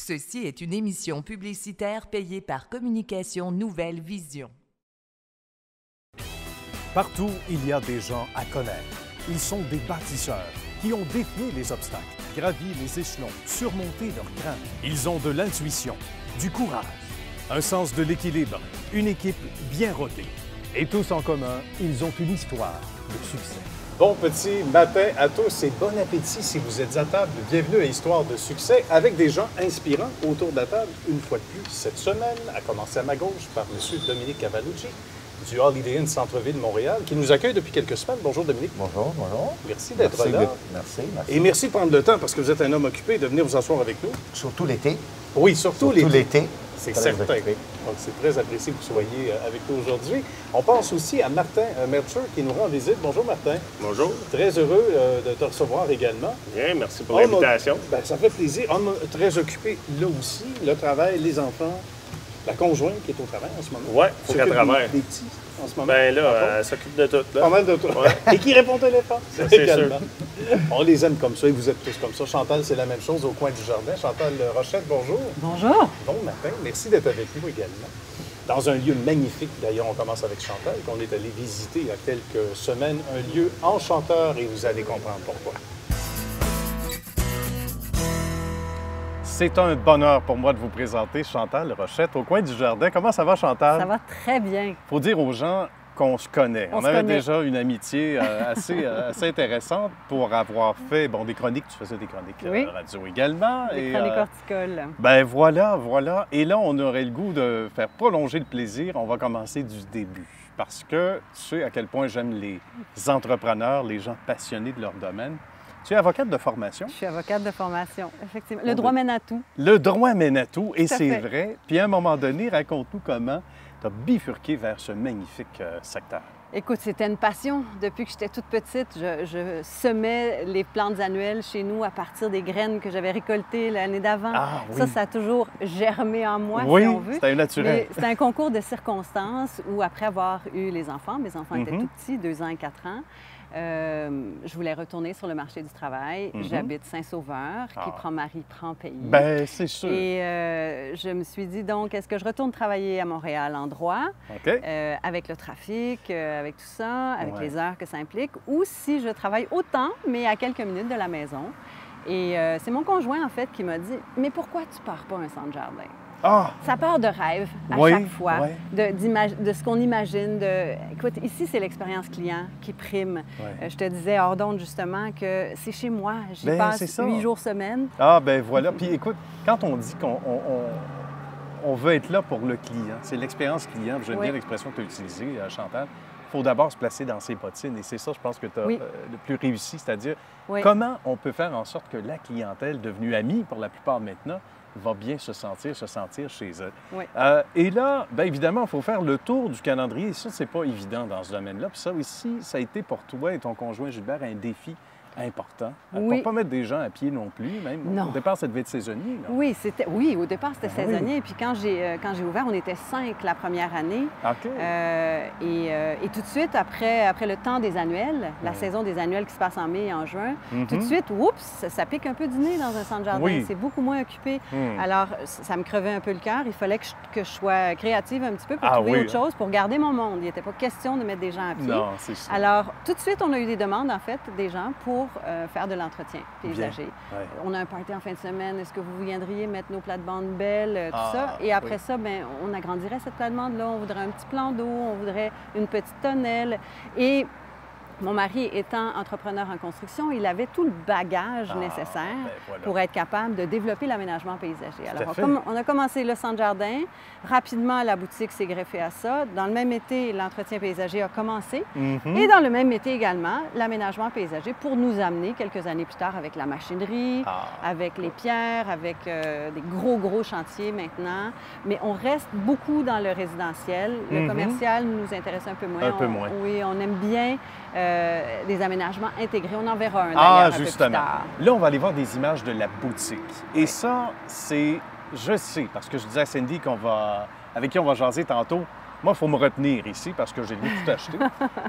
Ceci est une émission publicitaire payée par Communication Nouvelle Vision. Partout, il y a des gens à connaître. Ils sont des bâtisseurs qui ont défié les obstacles, gravi les échelons, surmonté leurs craintes. Ils ont de l'intuition, du courage, un sens de l'équilibre, une équipe bien rodée. Et tous en commun, ils ont une histoire de succès. Bon petit matin à tous et bon appétit si vous êtes à table. Bienvenue à Histoire de succès avec des gens inspirants autour de la table. Une fois de plus, cette semaine, à commencer à ma gauche par M. Dominique Cavalucci du Holiday Inn Centre-Ville de Montréal, qui nous accueille depuis quelques semaines. Bonjour Dominique. Bonjour, bonjour. Merci d'être là. Merci. Et merci de prendre le temps, parce que vous êtes un homme occupé, de venir vous asseoir avec nous. Surtout l'été. Oui, surtout l'été. C'est Très certain. occupé. Donc, c'est très apprécié que vous soyez avec nous aujourd'hui. On pense aussi à Martin Melcher qui nous rend visite. Bonjour Martin. Bonjour. Très heureux de te recevoir également. Bien, merci pour l'invitation. Ben, ça fait plaisir. Homme très occupé là aussi. Le travail, les enfants, la conjointe qui est au travail en ce moment. Oui, il faut qu'elle travaille. Des petits en ce moment. Ben là, elle s'occupe de tout. Là. Pas mal de tout. Ouais. Et qui répond au téléphone. Ça, c'est sûr. On les aime comme ça et vous êtes tous comme ça. Chantal, c'est la même chose au coin du jardin. Chantal Rochette, bonjour. Bonjour. Bon matin. Merci d'être avec nous également. Dans un lieu magnifique, d'ailleurs, on commence avec Chantal, qu'on est allé visiter il y a quelques semaines, un lieu enchanteur et vous allez comprendre pourquoi. C'est un bonheur pour moi de vous présenter Chantal Rochette au coin du jardin. Comment ça va, Chantal? Ça va très bien. Il faut dire aux gens qu'on se connaît. On avait déjà une amitié assez intéressante pour avoir fait des chroniques. Tu faisais des chroniques radio également. Des chroniques horticoles. Ben voilà. Et là, on aurait le goût de faire prolonger le plaisir. On va commencer du début. Parce que tu sais à quel point j'aime les entrepreneurs, les gens passionnés de leur domaine. Tu es avocate de formation? Je suis avocate de formation, effectivement. Le droit mène à tout. Le droit mène à tout, et c'est fait. vrai. Puis à un moment donné, raconte-nous comment tu as bifurqué vers ce magnifique secteur. Écoute, c'était une passion. Depuis que j'étais toute petite, je semais les plantes annuelles chez nous à partir des graines que j'avais récoltées l'année d'avant. Ah, oui. Ça a toujours germé en moi, oui, si on veut. c'était un naturel. C'était un concours de circonstances où, après avoir eu les enfants, mes enfants étaient tout petits, 2 ans et 4 ans, je voulais retourner sur le marché du travail. J'habite Saint-Sauveur, qui prend mari, prend pays. Bien, c'est sûr. Et je me suis dit, donc, est-ce que je retourne travailler à Montréal en droit, avec le trafic, avec tout ça, avec les heures que ça implique, ou si je travaille autant, mais à quelques minutes de la maison. Et c'est mon conjoint, en fait, qui m'a dit, mais pourquoi tu pars pas un centre jardin? Ah! Ça part de rêve à chaque fois, de ce qu'on imagine. Écoute, ici, c'est l'expérience client qui prime. Je te disais hors d'onde, justement, que c'est chez moi. J'y passe 8 jours semaine. Ah, ben voilà. Puis écoute, quand on dit qu'on veut être là pour le client, c'est l'expérience client, j'aime bien l'expression que tu as utilisée, Chantal, il faut d'abord se placer dans ses bottines. Et c'est ça, je pense, que tu as le plus réussi, c'est-à-dire comment on peut faire en sorte que la clientèle, devenue amie pour la plupart maintenant, va bien se sentir chez eux. Et là, bien évidemment, il faut faire le tour du calendrier. Et ça, c'est pas évident dans ce domaine-là. Puis ça aussi, ça a été pour toi et ton conjoint Gilbert un défi important. Pour ne pas mettre des gens à pied non plus, même. Non. Au départ, ça devait être saisonnier. Là. Oui, au départ, c'était saisonnier. Et puis quand j'ai ouvert, on était 5 la première année. OK. Et tout de suite, après le temps des annuels, la saison des annuels qui se passe en mai et en juin, tout de suite, ça pique un peu du nez dans un centre jardin. Oui. C'est beaucoup moins occupé. Alors, ça me crevait un peu le cœur. Il fallait que je sois créative un petit peu pour trouver autre chose, pour garder mon monde. Il n'était pas question de mettre des gens à pied. Non, c'est ça. Alors, tout de suite, on a eu des demandes, en fait, des gens pour faire de l'entretien paysager. On a un party en fin de semaine. Est-ce que vous viendriez mettre nos plates-bandes belles, tout ça? Et après ça, bien, on agrandirait cette plate-bande-là. On voudrait un petit plan d'eau, on voudrait une petite tonnelle. Et mon mari étant entrepreneur en construction, il avait tout le bagage nécessaire pour être capable de développer l'aménagement paysager. Alors, on a commencé le centre-jardin. Rapidement, la boutique s'est greffée à ça. Dans le même été, l'entretien paysager a commencé. Et dans le même été également, l'aménagement paysager pour nous amener quelques années plus tard avec la machinerie, avec les pierres, avec des gros chantiers maintenant. Mais on reste beaucoup dans le résidentiel. Le commercial nous intéresse un peu moins. Oui, on aime bien des aménagements intégrés. On en verra un d'ailleurs un peu plus tard. Là, on va aller voir des images de la boutique. Et ça, c'est, je sais, parce que je disais à Cindy avec qui on va jaser tantôt, Moi, il faut me retenir ici parce que j'ai dû tout acheter.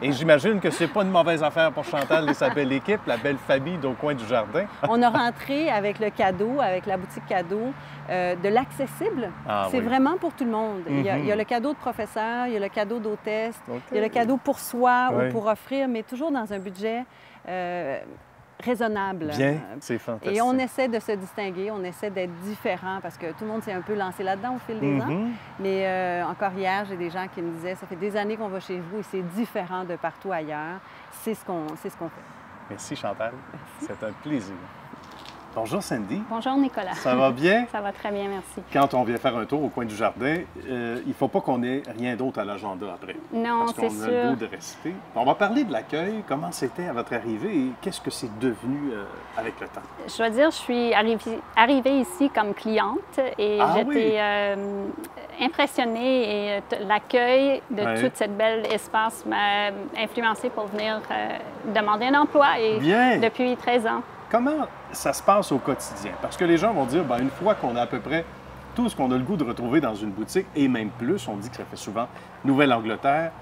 Et j'imagine que c'est pas une mauvaise affaire pour Chantal et sa belle équipe, la belle famille au coin du jardin. On a rentré avec le cadeau, avec la boutique cadeau, de l'accessible. C'est vraiment pour tout le monde. Il y a le cadeau de professeur, il y a le cadeau d'hôtesse, il y a le cadeau pour soi ou pour offrir, mais toujours dans un budget raisonnable. Bien, c'est fantastique. Et on essaie de se distinguer, on essaie d'être différent parce que tout le monde s'est un peu lancé là-dedans au fil des ans. Mais encore hier, j'ai des gens qui me disaient, ça fait des années qu'on va chez vous et c'est différent de partout ailleurs. C'est ce qu'on fait. Merci Chantal. C'est un plaisir. Bonjour Sandy. Bonjour Nicolas. Ça va bien? Ça va très bien, merci. Quand on vient faire un tour au coin du jardin, il ne faut pas qu'on ait rien d'autre à l'agenda après. Non, c'est sûr. Parce qu'on a le goût de rester. On va parler de l'accueil. Comment c'était à votre arrivée et qu'est-ce que c'est devenu avec le temps? Je dois dire, je suis arrivée ici comme cliente et j'étais impressionnée et l'accueil de tout cet bel espace m'a influencée pour venir demander un emploi depuis 13 ans. Comment ça se passe au quotidien? Parce que les gens vont dire, bien, une fois qu'on a à peu près tout ce qu'on a le goût de retrouver dans une boutique, et même plus, on dit que ça fait souvent Nouvelle-Angleterre,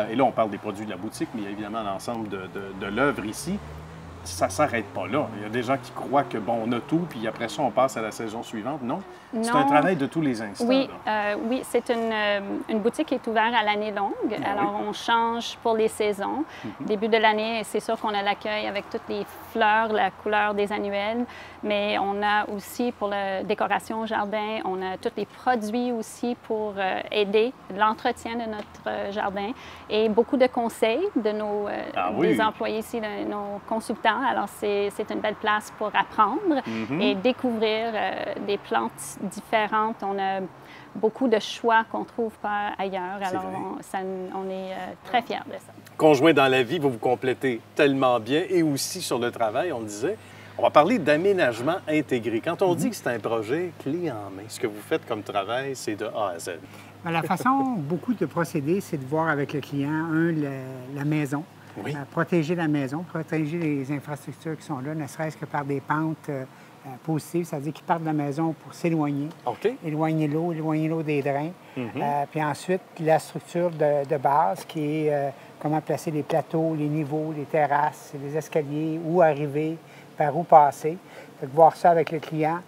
et là, on parle des produits de la boutique, mais il y a évidemment l'ensemble de l'œuvre ici. Ça ne s'arrête pas là. Il y a des gens qui croient que, bon, on a tout, puis après ça, on passe à la saison suivante. Non? C'est un travail de tous les instants. Oui, oui, c'est une boutique qui est ouverte à l'année longue. Alors, on change pour les saisons. Début de l'année, c'est sûr qu'on a l'accueil avec toutes les fleurs, la couleur des annuels, mais on a aussi pour la décoration au jardin, on a tous les produits aussi pour aider l'entretien de notre jardin et beaucoup de conseils de nos des employés ici, de nos consultants. Alors, c'est une belle place pour apprendre et découvrir des plantes différentes. On a beaucoup de choix qu'on ne trouve pas ailleurs. Alors, on est très fiers de ça. Conjoint dans la vie, vous vous complétez tellement bien et aussi sur le travail, on disait. On va parler d'aménagement intégré. Quand on dit que c'est un projet clé en main, ce que vous faites comme travail, c'est de A à Z. La façon, beaucoup de procéder, c'est de voir avec le client, la maison. Oui. Protéger la maison, protéger les infrastructures qui sont là, ne serait-ce que par des pentes positives, c'est-à-dire qu'ils partent de la maison pour s'éloigner, éloigner l'eau des drains. Puis ensuite, la structure de base qui est comment placer les plateaux, les niveaux, les terrasses, les escaliers, où arriver, par où passer. Fait que voir ça avec le client.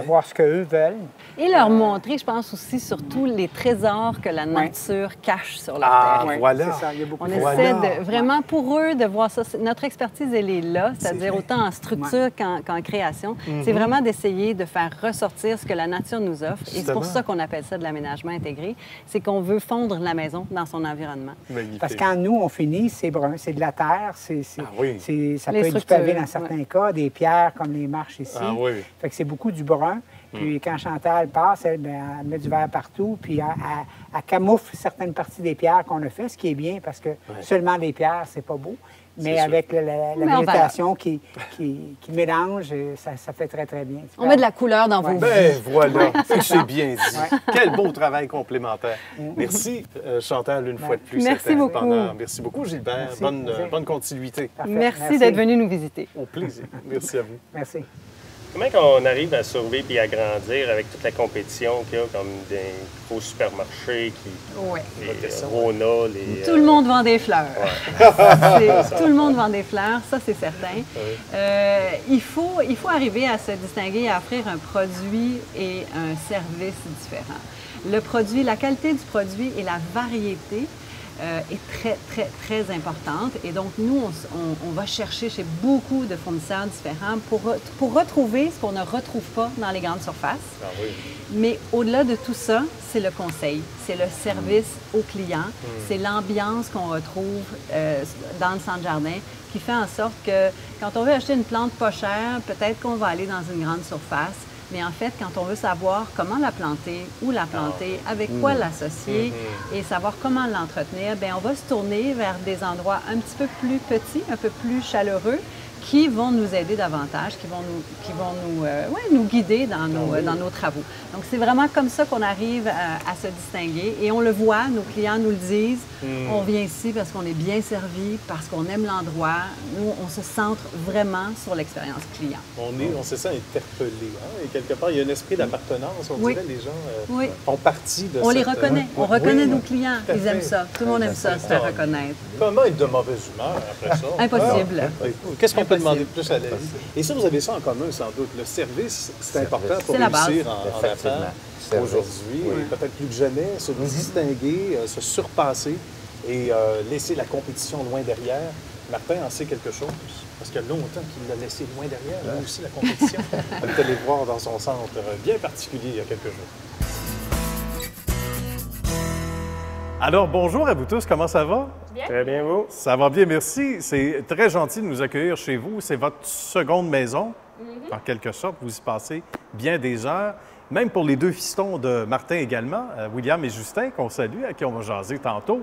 Voir ce qu'eux veulent. Et leur montrer, je pense aussi, surtout les trésors que la nature cache sur la terre. Voilà. C'est ça, il y a beaucoup On essaie de, vraiment pour eux de voir ça. Notre expertise, elle est là, c'est-à-dire autant en structure qu'en création. C'est vraiment d'essayer de faire ressortir ce que la nature nous offre. Et c'est pour ça qu'on appelle ça de l'aménagement intégré. C'est qu'on veut fondre la maison dans son environnement. Magnifique. Parce que quand nous, on finit, c'est brun, c'est de la terre, ça peut être du pavé dans certains cas, des pierres comme les marches ici. Fait que c'est beaucoup du brun. Puis quand Chantal passe, elle met du verre partout, puis elle camoufle certaines parties des pierres qu'on a fait, ce qui est bien parce que seulement les pierres, c'est pas beau. Mais avec la végétation qui mélange, ça fait très, très bien. On met de la couleur dans vos vies. Voilà, c'est bien dit. Quel beau travail complémentaire. Merci, Chantal, une fois de plus. Merci beaucoup. Merci beaucoup, Gilbert. Bonne continuité. Parfait. Merci d'être venu nous visiter. Au plaisir. Merci à vous. Merci. Comment on arrive à survivre et à grandir avec toute la compétition qu'il y a, comme des gros supermarchés, les Rona, les... Tout le monde vend des fleurs. Tout le monde vend des fleurs, ça c'est certain. Il faut arriver à se distinguer, à offrir un produit et un service différent. Le produit, la qualité du produit et la variété est très, très, très importante. Et donc, nous, on va chercher chez beaucoup de fournisseurs différents pour retrouver ce qu'on ne retrouve pas dans les grandes surfaces. Mais au-delà de tout ça, c'est le conseil, c'est le service au client, c'est l'ambiance qu'on retrouve dans le centre jardin qui fait en sorte que quand on veut acheter une plante pas chère, peut-être qu'on va aller dans une grande surface. Mais en fait, quand on veut savoir comment la planter, où la planter, avec quoi l'associer et savoir comment l'entretenir, bien, on va se tourner vers des endroits un petit peu plus petits, un peu plus chaleureux, qui vont nous aider davantage, qui vont nous guider dans nos travaux. Donc, c'est vraiment comme ça qu'on arrive à se distinguer. Et on le voit, nos clients nous le disent. On vient ici parce qu'on est bien servi, parce qu'on aime l'endroit. Nous, on se centre vraiment sur l'expérience client. On se sent interpellé. Hein? Et quelque part, il y a un esprit d'appartenance. On dirait les gens font partie de ça. On les reconnaît. On reconnaît nos clients. Ils aiment ça. Tout le monde aime ça, se faire reconnaître. Comment être de mauvaise humeur après ça? Impossible. Qu'est-ce qu'on peut demander de plus à la vie? Et ça, vous avez ça en commun, sans doute. Le service, c'est important pour réussir en affaires aujourd'hui. Peut-être plus que jamais, se distinguer, se surpasser et laisser la compétition loin derrière. Martin en sait quelque chose, parce qu'il y a longtemps qu'il l'a laissé loin derrière, là aussi, la compétition. On est allé voir dans son centre bien particulier il y a quelques jours. Alors, bonjour à vous tous, comment ça va? Bien. Très bien, vous? Ça va bien, merci. C'est très gentil de nous accueillir chez vous. C'est votre seconde maison, en quelque sorte. Vous y passez bien des heures. Même pour les deux fistons de Martin également, William et Justin, qu'on salue, à qui on va jaser tantôt.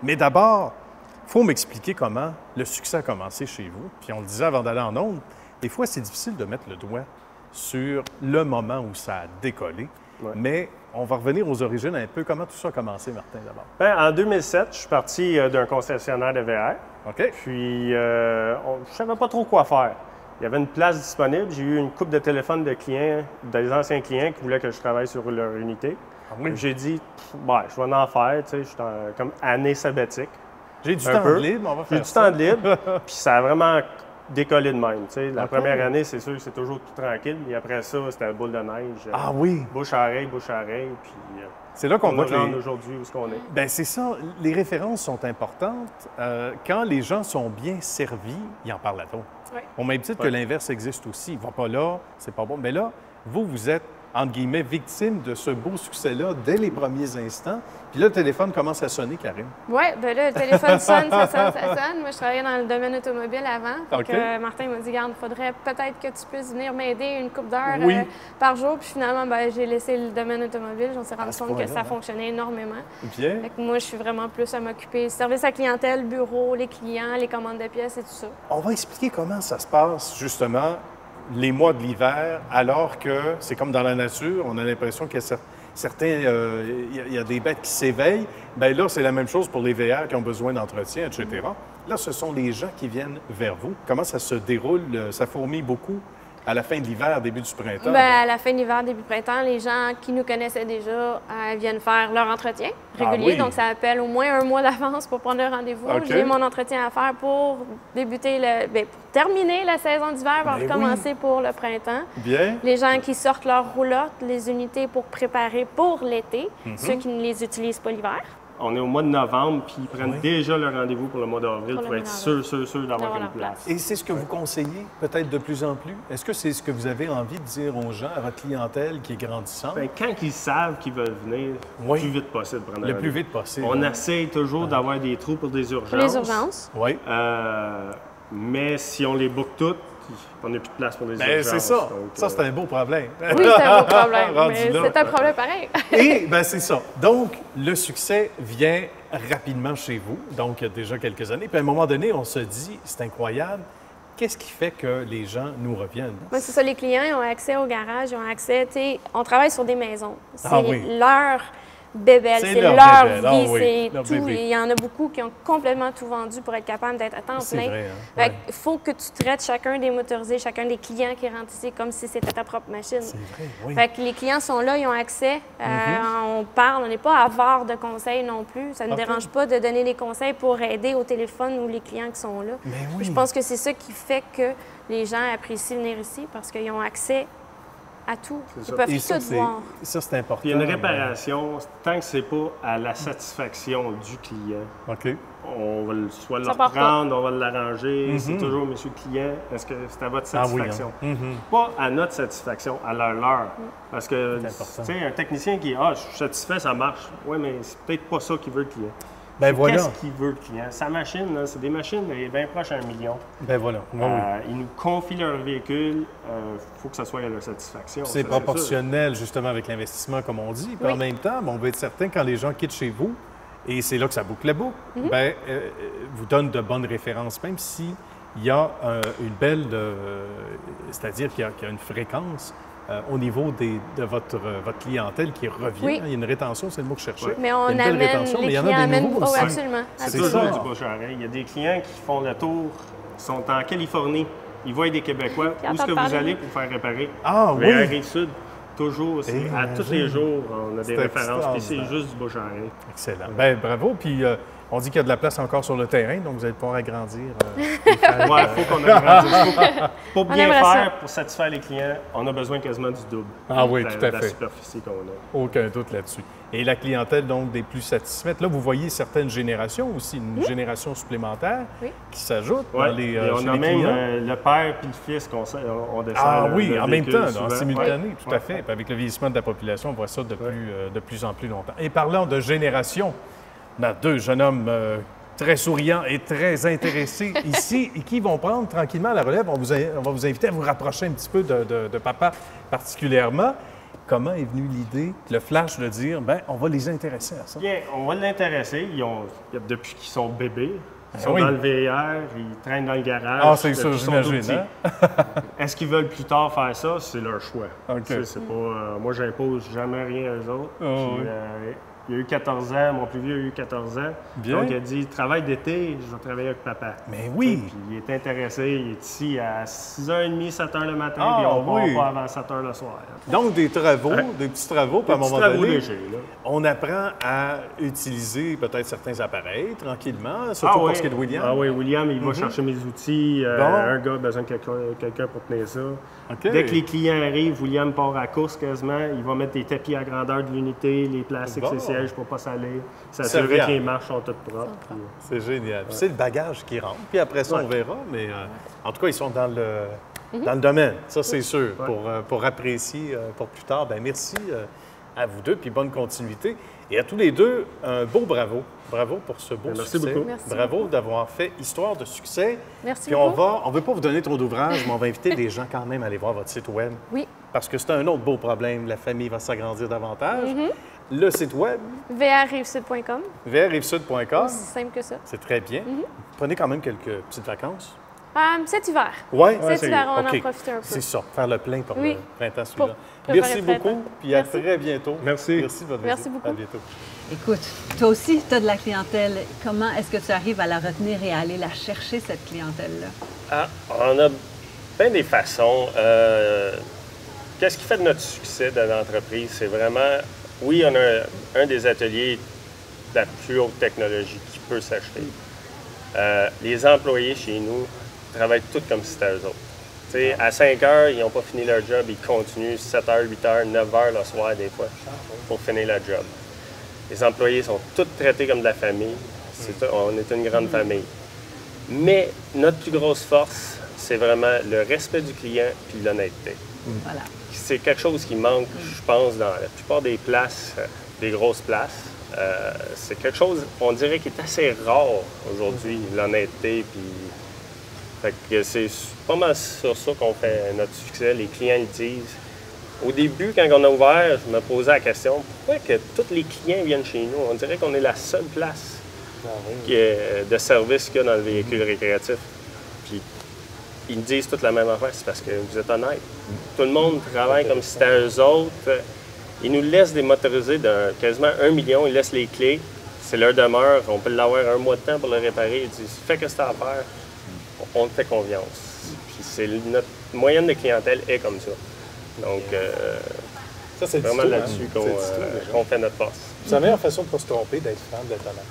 Mais d'abord, il faut m'expliquer comment le succès a commencé chez vous. Puis on le disait avant d'aller en ondes, des fois, c'est difficile de mettre le doigt sur le moment où ça a décollé. Ouais. Mais on va revenir aux origines un peu. Comment tout ça a commencé, Martin, d'abord? Bien, en 2007, je suis parti d'un concessionnaire de VR. OK. Puis, je ne savais pas trop quoi faire. Il y avait une place disponible. J'ai eu une couple de téléphones de clients, des anciens clients qui voulaient que je travaille sur leur unité. Ah oui? J'ai dit, je vais en faire. Tu sais, je suis comme année sabbatique. J'ai du temps de libre, on va faire ça. J'ai du temps de libre. Puis, ça a vraiment décollé de même. Tu sais, la première année, c'est sûr que c'est toujours tout tranquille. Et après ça, c'était la boule de neige. Ah oui? Bouche à oreille, bouche à oreille. Puis c'est là qu'on voit aujourd'hui où est-ce qu'on est. Bien, c'est ça. Les références sont importantes. Quand les gens sont bien servis, ils en parlent à d'autres. Oui. Au même titre que l'inverse existe aussi. Il ne va pas là, c'est pas bon. Mais là, vous êtes, entre guillemets, victime de ce beau succès-là dès les premiers instants. Puis là, le téléphone commence à sonner, Karine. Oui, bien là, le téléphone sonne, ça sonne. Moi, je travaillais dans le domaine automobile avant. Donc, Martin m'a dit, regarde, il faudrait peut-être que tu puisses venir m'aider une couple d'heures par jour. Puis finalement, ben, j'ai laissé le domaine automobile. On s'est rendu compte que ça fonctionnait énormément. Bien. Fait que moi, je suis vraiment plus à m'occuper service à clientèle, bureau, les clients, les commandes de pièces et tout ça. On va expliquer comment ça se passe, justement, les mois de l'hiver, alors que c'est comme dans la nature, on a l'impression qu'il y a il y a des bêtes qui s'éveillent. Bien là, c'est la même chose pour les VR qui ont besoin d'entretien, etc. Là, ce sont les gens qui viennent vers vous. Comment ça se déroule? Ça fourmille beaucoup à la fin de l'hiver, début du printemps? Bien, à la fin de l'hiver, début du printemps, les gens qui nous connaissaient déjà viennent faire leur entretien régulier. Donc, ça appelle au moins un mois d'avance pour prendre le rendez-vous. J'ai mon entretien à faire pour débuter pour terminer la saison d'hiver, pour recommencer pour le printemps. Bien. Les gens qui sortent leurs roulottes, les unités pour préparer pour l'été, ceux qui ne les utilisent pas l'hiver. On est au mois de novembre, puis ils prennent déjà le rendez-vous pour le mois d'avril pour être sûr d'avoir une place. Et c'est ce que vous conseillez peut-être de plus en plus? Est-ce que c'est ce que vous avez envie de dire aux gens, à votre clientèle qui est grandissante? Bien, quand ils savent qu'ils veulent venir, le plus vite possible. Le plus vite possible. On essaye toujours d'avoir des trous pour des urgences. Pour les urgences? Oui. Mais si on les book toutes, on n'a plus de place pour les urgences. C'est ça. Donc, ça, c'est un beau problème. Oui, c'est un beau problème, mais c'est un problème pareil. Et bien, c'est ça. Donc, le succès vient rapidement chez vous, donc il y a déjà quelques années. Puis à un moment donné, on se dit, c'est incroyable, qu'est-ce qui fait que les gens nous reviennent? Oui, c'est ça. Les clients ils ont accès au garage, ils ont accès, tu sais, on travaille sur des maisons. C'est leur bébelle, c'est leur vie, c'est tout. Il y en a beaucoup qui ont complètement tout vendu pour être capable d'être à temps plein. Vrai, hein? Il faut que tu traites chacun des motorisés, chacun des clients qui rentrent ici comme si c'était ta propre machine. C'est vrai, oui. Fait que les clients sont là, ils ont accès. On parle, on n'est pas avare de conseils non plus. Ça ne nous dérange pas de donner des conseils pour aider au téléphone ou les clients qui sont là. Mais oui. Je pense que c'est ça qui fait que les gens apprécient venir ici parce qu'ils ont accès à tout. Ils peuvent tout voir. Ça, c'est important. Il y a une réparation, tant que c'est pas à la satisfaction du client. OK. On va soit le reprendre, on va l'arranger. C'est toujours, monsieur le client, est-ce que c'est à votre satisfaction? Pas à notre satisfaction, à leur. Parce que, tu sais, un technicien qui je suis satisfait, ça marche. Oui, mais c'est peut-être pas ça qu'il veut le client. Ben voilà. Qu'est-ce qu'il veut, le client? Sa machine, là, c'est des machines bien proches à 1 million. Ben voilà. Ils nous confient leur véhicule. Il faut que ça soit à leur satisfaction. C'est proportionnel, justement, avec l'investissement, comme on dit. Puis en même temps, on veut être certain, quand les gens quittent chez vous, et c'est là que ça boucle la boucle, vous donne de bonnes références, même si il y a une belle... c'est-à-dire qu'il y a une fréquence au niveau de votre clientèle qui revient. Oui. Il y a une rétention, c'est le mot que je cherchais. Mais on amène, les clients amènent... Oh, absolument. C'est toujours du bouche-à-oreille. Il y a des clients qui font le tour, sont en Californie, ils voient des Québécois. Où est-ce que vous allez pour faire réparer? Ah oui! Vers la Rive-Sud, toujours. À tous les jours, on a des références, puis c'est juste du bouche-à-oreille. Excellent. Bien, bravo. Puis on dit qu'il y a de la place encore sur le terrain, donc vous allez pouvoir agrandir. Il faut qu'on agrandisse. Pour bien faire, pour satisfaire les clients, on a besoin quasiment du double. Ah oui, tout à fait. De la superficie qu'on a. Aucun doute là-dessus. Et la clientèle, donc, des plus satisfaites. Là, vous voyez certaines générations aussi, une génération supplémentaire qui s'ajoute dans les et on a même le père puis le fils qu'on descend. Ah oui, en même temps, en simultané, tout à fait. Puis avec le vieillissement de la population, on voit ça de plus en plus longtemps. Et parlant de génération, on a deux jeunes hommes très souriants et très intéressés ici et qui vont prendre tranquillement la relève. On va vous inviter à vous rapprocher un petit peu de papa particulièrement. Comment est venue l'idée, le flash de dire, bien, on va les intéresser à ça? Bien, on va l'intéresser. Depuis qu'ils sont bébés, ils sont dans le VR, ils traînent dans le garage. Ah, c'est ça, j'imagine. Hein? Est-ce qu'ils veulent plus tard faire ça? C'est leur choix. Okay. C'est pas, moi, j'impose jamais rien aux autres. Puis, il a eu 14 ans, mon plus vieux a eu 14 ans. Bien. Donc, il a dit, travail d'été, je vais travailler avec papa. Mais oui! Puis, il est intéressé, il est ici à 6h30, 7h le matin, puis on ne part pas avant 7h le soir. Donc, des travaux, des petits travaux, puis à un moment donné, légers, on apprend à utiliser peut-être certains appareils tranquillement, surtout pour ce qui est de William. Ah oui, William, il va chercher mes outils. Un gars a besoin de quelqu'un pour tenir ça. Okay. Dès que les clients arrivent, William part à la course quasiment. Il va mettre des tapis à grandeur de l'unité, les plastiques, les sièges pour ne pas saler. S'assurer que les marches sont toutes propres. C'est génial. C'est le bagage qui rentre. Puis après ça, on verra. Mais en tout cas, ils sont dans le domaine. Ça, c'est sûr. Pour apprécier pour plus tard. Bien, merci à vous deux. Puis bonne continuité. Et à tous les deux, un beau bravo. Bravo pour ce beau succès. Merci beaucoup. Bravo d'avoir fait histoire de succès. Merci Puis on ne veut pas vous donner trop d'ouvrages, mais on va inviter des gens quand même à aller voir votre site web. Oui. Parce que c'est un autre beau problème. La famille va s'agrandir davantage. Le site web. vrrivesud.com. vrrivesud.com. Aussi simple que ça. C'est très bien. Prenez quand même quelques petites vacances. Cet hiver. Oui? Cet hiver, on en profite un peu. C'est ça, faire le plein pour le printemps suivant. Préparer Merci beaucoup, puis à très bientôt. Merci. Merci de votre visite. Merci beaucoup. À bientôt. Écoute, toi aussi, tu as de la clientèle. Comment est-ce que tu arrives à la retenir et à aller la chercher, cette clientèle-là? On a bien des façons. Qu'est-ce qui fait de notre succès de l'entreprise? C'est vraiment, oui, on a un des ateliers de la plus haute technologie qui peut s'acheter. Les employés chez nous travaillent tous comme si c'était eux autres. T'sais, à 5 heures, ils n'ont pas fini leur job, ils continuent 7 h, 8 h, 9 h le soir des fois pour finir leur job. Les employés sont tous traités comme de la famille. On est une grande famille. Mais notre plus grosse force, c'est vraiment le respect du client puis l'honnêteté. Voilà. C'est quelque chose qui manque, je pense, dans la plupart des places, des grosses places. C'est quelque chose, on dirait, qui est assez rare aujourd'hui, l'honnêteté. Puis, fait que c'est pas mal sur ça qu'on fait notre succès. Les clients le disent. Au début, quand on a ouvert, je me posais la question, pourquoi que tous les clients viennent chez nous? On dirait qu'on est la seule place de service qu'il y a dans le véhicule récréatif. Puis, ils me disent toute la même affaire, c'est parce que vous êtes honnête. Tout le monde travaille comme si c'était eux autres. Ils nous laissent démotoriser de quasiment 1 million, ils laissent les clés. C'est leur demeure, on peut l'avoir un mois de temps pour le réparer. Ils disent, fais que c'est à faire, on te fait confiance. Puis notre moyenne de clientèle est comme ça. Donc, c'est vraiment là-dessus qu'on fait notre force. C'est la meilleure façon de ne pas se tromper, d'être franc, d'être honnête.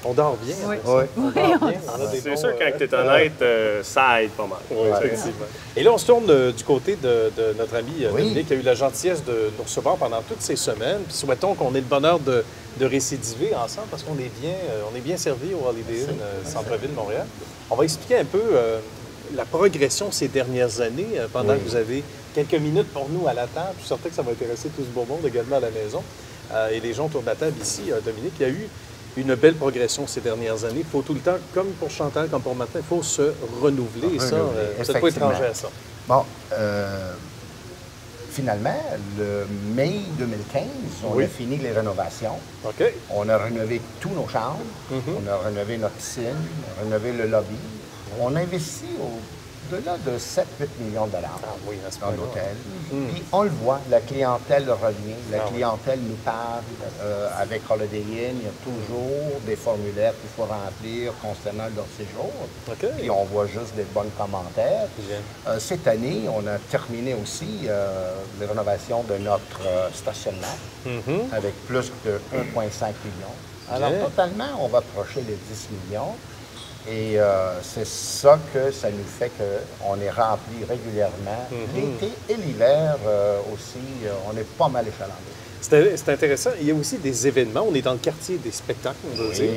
On dort bien. Oui. On dort bien. C'est sûr que quand tu es honnête, ça aide pas mal. Oui, effectivement. Et là, on se tourne du côté de notre ami Dominique, qui a eu la gentillesse de nous recevoir pendant toutes ces semaines. Puis souhaitons qu'on ait le bonheur de récidiver ensemble parce qu'on est bien servi au Holiday Inn, centre-ville de Montréal. On va expliquer un peu la progression ces dernières années pendant que vous avez quelques minutes pour nous à la table. Je suis certain que ça va intéresser tout ce beau monde également à la maison. Et les gens autour de la table ici, Dominique, il y a eu une belle progression ces dernières années. Il faut tout le temps, comme pour Chantal, comme pour Martin, il faut se renouveler. Ça, vous n'êtes pas étranger à ça. Bon, finalement, le mai 2015, on a fini les rénovations. OK. On a rénové tous nos chambres. On a rénové notre piscine, on a rénové le lobby. On investit au-delà de 7-8 millions de dollars dans l'hôtel. Puis on le voit, la clientèle revient, la clientèle nous parle. Avec Holiday Inn, il y a toujours des formulaires qu'il faut remplir concernant leur séjour. Puis on voit juste des bons commentaires. Cette année, on a terminé aussi les rénovations de notre stationnement avec plus de 1,5 million. Alors, totalement, on va approcher les 10 millions. Et c'est ça que ça nous fait qu'on est rempli régulièrement. L'été et l'hiver aussi, on est pas mal échalandé. C'est intéressant. Il y a aussi des événements. On est dans le quartier des spectacles, on doit dire,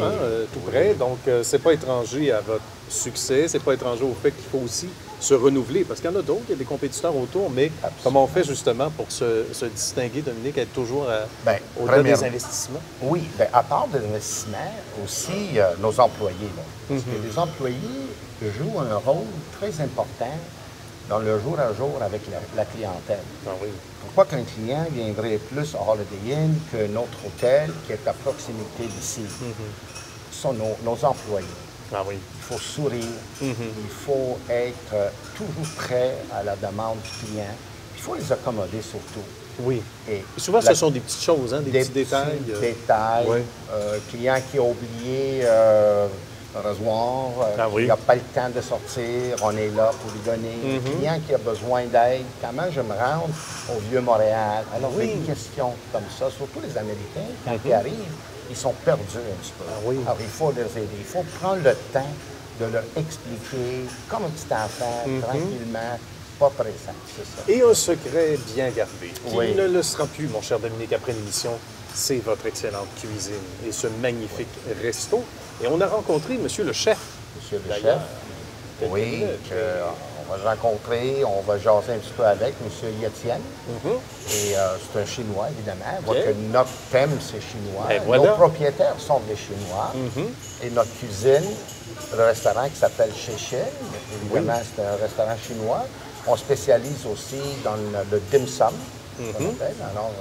tout près. Donc, c'est pas étranger à votre succès. C'est pas étranger au fait qu'il faut aussi se renouveler. Parce qu'il y en a d'autres, il y a des compétiteurs autour. Mais comment on fait justement pour se distinguer, Dominique, être toujours au-delà des investissements? Oui, bien, à part des investissements, aussi nos employés. Parce que les employés jouent un rôle très important dans le jour à jour avec la clientèle. Pourquoi qu'un client viendrait plus à Holiday Inn que notre hôtel qui est à proximité d'ici? Ce sont nos employés. Il faut sourire, il faut être toujours prêt à la demande du client. Il faut les accommoder surtout. Oui. Et souvent, ce sont des petites choses, des petits détails. Client qui a oublié un rasoir, qui n'a pas le temps de sortir, on est là pour lui donner. Client qui a besoin d'aide, comment je me rends au Vieux-Montréal? Alors, des questions comme ça, surtout les Américains, quand ils arrivent, ils sont perdus un petit peu. Alors, il faut les aider. Il faut prendre le temps de leur expliquer, comme un petit enfant, tranquillement, pas pressant, c'est ça. Et un secret bien gardé, qui ne le sera plus, mon cher Dominique, après l'émission, c'est votre excellente cuisine et ce magnifique resto. Et on a rencontré Monsieur le chef. Monsieur le chef, oui, on va le rencontrer, on va jaser un petit peu avec Monsieur Yetian. Et c'est un Chinois, évidemment. On voit que notre thème, c'est chinois. Nos propriétaires sont des Chinois. Et notre cuisine, le restaurant qui s'appelle Sheshin, évidemment, c'est un restaurant chinois. On spécialise aussi dans le dim sum. Alors,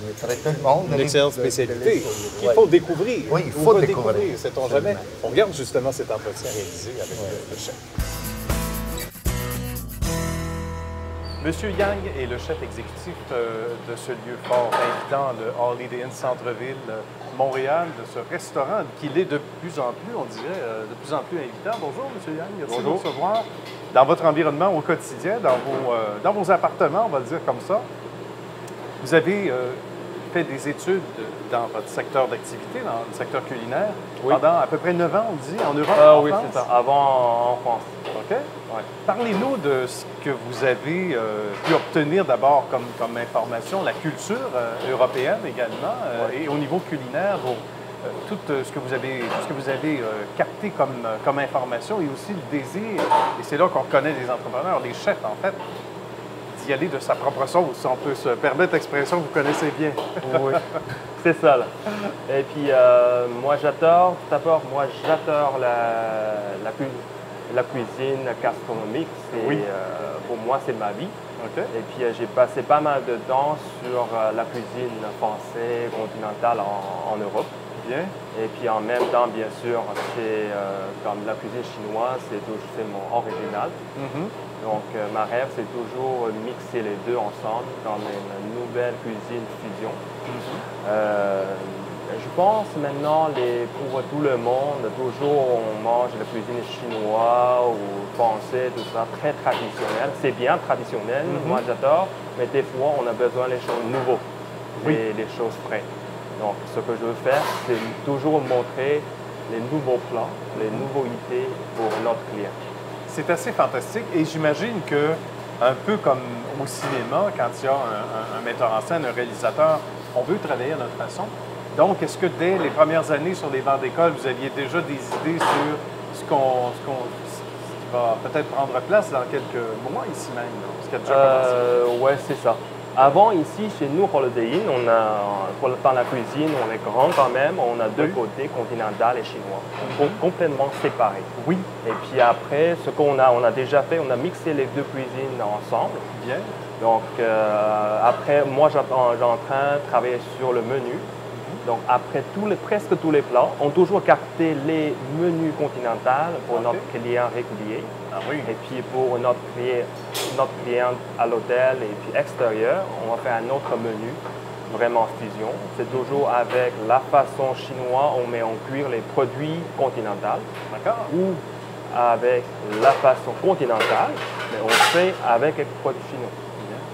je vais traiter le monde. Une excellente spécialité qu'il faut découvrir. Oui, il faut découvrir. Sait-on jamais? On regarde justement cet entretien réalisé avec le chef. Monsieur Yang est le chef exécutif de ce lieu fort invitant, le Holiday Inn Centre-Ville Montréal, de ce restaurant qu'il est de plus en plus, on dirait, de plus en plus invitant. Bonjour, Monsieur Yang, merci de nous recevoir dans votre environnement au quotidien, dans vos appartements, on va le dire comme ça. Vous avez fait des études dans votre secteur d'activité, dans le secteur culinaire, pendant à peu près 9 ans, on dit, en Europe, en oui, France? c'est ça. Avant, en France. OK. Ouais. Parlez-nous de ce que vous avez pu obtenir d'abord comme information, la culture européenne également, et au niveau culinaire, tout ce que vous avez capté comme information, et aussi le désir, et c'est là qu'on reconnaît les entrepreneurs, les chefs en fait, d'y aller de sa propre sauce, si on peut se permettre l'expression que vous connaissez bien. Oui, c'est ça là. Et puis moi j'adore la cuisine gastronomique. Pour moi, c'est ma vie. Et puis j'ai passé pas mal de temps sur la cuisine française continentale en Europe. Bien. Et puis en même temps, bien sûr, c'est comme la cuisine chinoise, c'est mon original. Donc ma rêve, c'est toujours mixer les deux ensemble dans une nouvelle cuisine fusion. Je pense maintenant, pour tout le monde, toujours on mange la cuisine chinoise ou française, tout ça, très traditionnel. C'est bien traditionnel, moi j'adore, mais des fois on a besoin des choses nouvelles, des choses fraîches. Donc ce que je veux faire, c'est toujours montrer les nouveaux plans, les nouveautés pour notre client. C'est assez fantastique et j'imagine que, un peu comme au cinéma, quand il y a un metteur en scène, un réalisateur, on veut travailler à notre façon. Donc, est-ce que dès les premières années sur les bancs d'école, vous aviez déjà des idées sur ce qui va peut-être prendre place dans quelques mois ici même, ce qui a déjà commencé? Oui, c'est ça. Avant, ici, chez nous, Holiday Inn, dans la cuisine, on est grand quand même. On a deux côtés, continental et chinois, complètement séparés. Oui. Et puis après, ce qu'on a déjà fait, on a mixé les deux cuisines ensemble. Bien. Donc, après, moi, j'ai en train de travailler sur le menu. Donc, après presque tous les plats, on a toujours gardé les menus continentaux pour notre client régulier. Ah oui. Et puis, pour notre client à l'hôtel et puis extérieur, on va faire un autre menu, vraiment fusion. C'est toujours avec la façon chinoise, on met en cuire les produits continentaux. D'accord. Ou avec la façon continentale, mais on fait avec les produits chinois.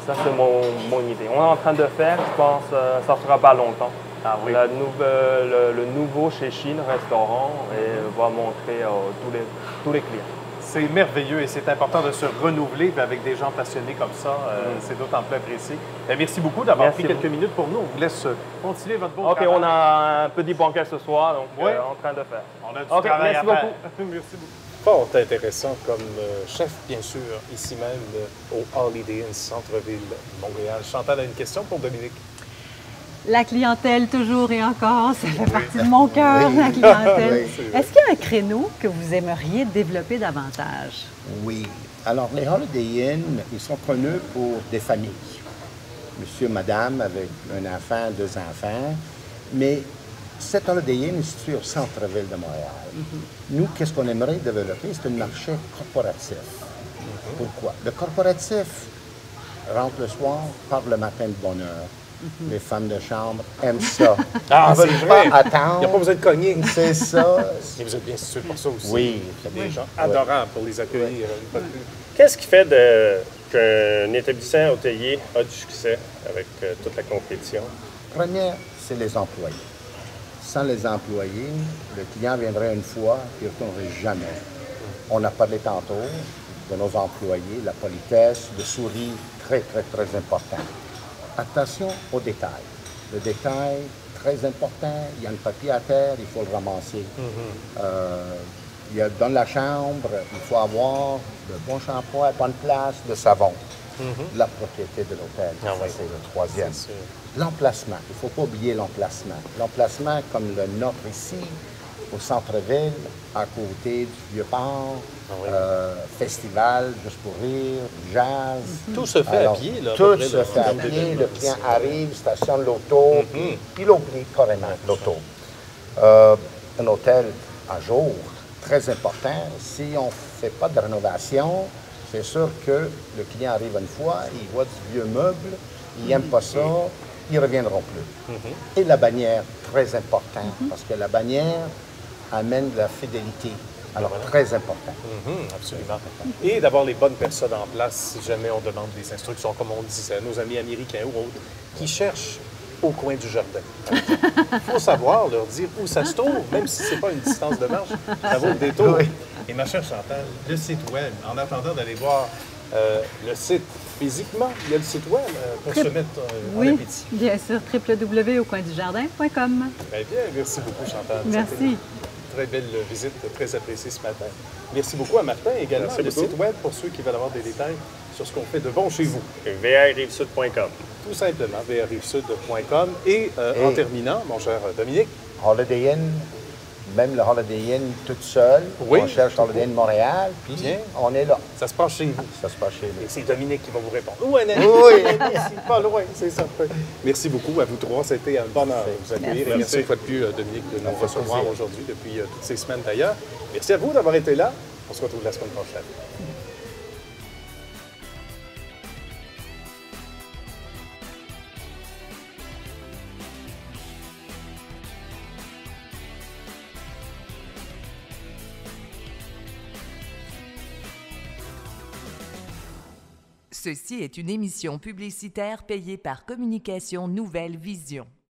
Ça, c'est mon idée. On est en train de faire, je pense, ça ne sera pas longtemps. Ah oui. Le nouveau chez Chine restaurant et va montrer tous les clients. C'est merveilleux et c'est important de se renouveler avec des gens passionnés comme ça. C'est d'autant plus apprécié. Merci beaucoup d'avoir pris quelques minutes pour nous. On vous laisse continuer votre beau travail. OK, on a un petit banquet ce soir, donc en train de faire. On a du travail merci à beaucoup. faire. Merci beaucoup. Fort intéressant comme chef, bien sûr, ici même au Holiday Inn Centre-Ville Montréal. Chantal a une question pour Dominique. La clientèle, toujours et encore, ça fait partie de mon cœur, la clientèle. Est-ce qu'il y a un créneau que vous aimeriez développer davantage? Oui. Alors, les Holiday Inn, ils sont connus pour des familles. Monsieur, madame, avec un enfant, 2 enfants. Mais cet Holiday Inn est situé au centre-ville de Montréal. Nous, qu'est-ce qu'on aimerait développer? C'est un marché corporatif. Pourquoi? Le corporatif rentre le soir, part le matin de bonne heure. Les femmes de chambre aiment ça. Ah, ils ne veulent pas attendre. Il n'y a pas besoin de cogner. C'est ça. Et vous êtes bien situé pour ça aussi. Oui. Il y a des gens adorables pour les accueillir. Qu'est-ce qui fait qu'un établissement hôtelier a du succès avec toute la compétition? Première, c'est les employés. Sans les employés, le client viendrait une fois et ne retournerait jamais. On a parlé tantôt de nos employés, la politesse, le sourire, très, très, très important. Attention aux détails. Le détail, très important, il y a un papier à terre, il faut le ramasser. Dans la chambre, il faut avoir le bon shampoing, la bonne place, le savon. La propriété de l'hôtel, c'est le troisième. L'emplacement, il ne faut pas oublier l'emplacement. L'emplacement comme le nôtre ici, au centre-ville, à côté du Vieux-Port, festival, juste pour rire, jazz. Tout se fait à pied, là. Tout se fait à pied. Le client arrive, stationne l'auto, puis il oublie carrément l'auto. Un hôtel à jour, très important. Si on ne fait pas de rénovation, c'est sûr que le client arrive une fois, il voit du vieux meuble, il n'aime pas ça, ils ne reviendront plus. Et la bannière, très important, parce que la bannière amène de la fidélité. Alors, très important. Absolument. Et d'avoir les bonnes personnes en place si jamais on demande des instructions, comme on disait, nos amis américains ou autres, qui cherchent au coin du jardin. Il faut savoir leur dire où ça se trouve, même si ce n'est pas une distance de marche, ça vaut le détour. Et ma chère Chantal, le site web, en attendant d'aller voir le site physiquement, il y a le site web pour se mettre en appétit. Oui, bien sûr, www.aucoindujardin.com. Très bien, merci beaucoup Chantal. Merci. Très belle visite, très appréciée ce matin. Merci beaucoup à Martin également. Le site web pour ceux qui veulent avoir des détails sur ce qu'on fait de bon chez vous. vrrivesud.com. Tout simplement, vrrivesud.com. Et en terminant, mon cher Dominique. Holiday Inn, même le Holiday Inn toute seule. On cherche Holiday Inn Montréal, puis on est là. Ça se passe chez vous. Ça se passe chez nous. Et c'est Dominique qui va vous répondre. Oui, pas loin, c'est ça. Merci beaucoup à vous trois. C'était un bonheur de vous accueillir. Et merci une fois de plus, Dominique, de nous recevoir aujourd'hui, depuis toutes ces semaines d'ailleurs. Merci à vous d'avoir été là. On se retrouve la semaine prochaine. Ceci est une émission publicitaire payée par Communication Nouvelle Vision.